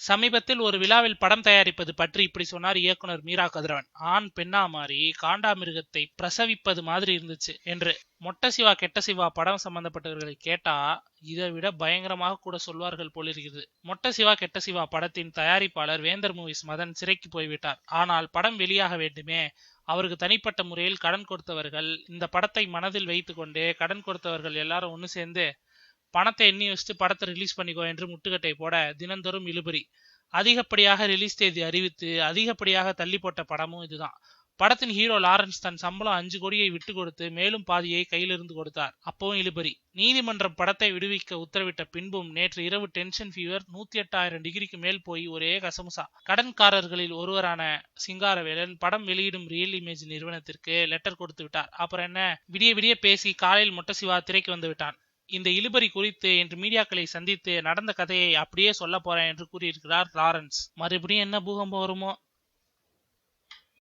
சமீபத்தில் ஒரு விழாவில் படம் தயாரிப்பது பற்றி இப்படி சொன்னார் இயக்குனர் மீரா கதிரவன். ஆண் பெண்ணா மாறி காண்டாமிருகத்தை பிரசவிப்பது மாதிரி இருந்துச்சு என்று. மொட்ட சிவா கெட்ட சிவா படம் சம்பந்தப்பட்டவர்களை கேட்டா இதை விட பயங்கரமாக கூட சொல்வார்கள் போலிருக்கிறது. மொட்ட சிவா கெட்ட சிவா படத்தின் தயாரிப்பாளர் வேந்தர் மூவிஸ் மதன் சிறைக்கு போய்விட்டார். ஆனால் படம் வெளியாக வேண்டுமே, அவருக்கு தனிப்பட்ட முறையில் கடன் கொடுத்தவர்கள், இந்த படத்தை மனதில் வைத்துக் கொண்டு கடன் கொடுத்தவர்கள் எல்லாரும் ஒன்னு சேர்ந்து பணத்தை எண்ணி வச்சுட்டு படத்தை ரிலீஸ் பண்ணிக்கோ என்று முட்டுக்கட்டை போட தினந்தோறும் இழுபறி. அதிகப்படியாக ரிலீஸ் தேதி அறிவித்து அதிகப்படியாக தள்ளி போட்ட படமும் இதுதான். படத்தின் ஹீரோ லாரன்ஸ் தன் சம்பளம் 5 கோடியை விட்டு கொடுத்து மேலும் பாதியை கையிலிருந்து கொடுத்தார். அப்பவும் இழுபறி. நீதிமன்றம் படத்தை விடுவிக்க உத்தரவிட்ட பின்பும் நேற்று இரவு டென்ஷன் ஃபீவர் 108,000 டிகிரிக்கு மேல் போய் ஒரே கசமுசா. கடன்காரர்களில் ஒருவரான சிங்காரவேலன் படம் வெளியிடும் ரியல் இமேஜ் நிறுவனத்திற்கு லெட்டர் கொடுத்து விட்டார். அப்புறம் என்ன, விடிய விடிய பேசி காலையில் மொட்ட சிவா திரைக்கு வந்து விட்டான். இந்த இழுபறி குறித்து இன்று மீடியாக்களை சந்தித்து நடந்த கதையை அப்படியே சொல்ல போறேன் என்று கூறியிருக்கிறார் லாரன்ஸ். மறுபடியும் என்ன பூகம்பம் வருமோ?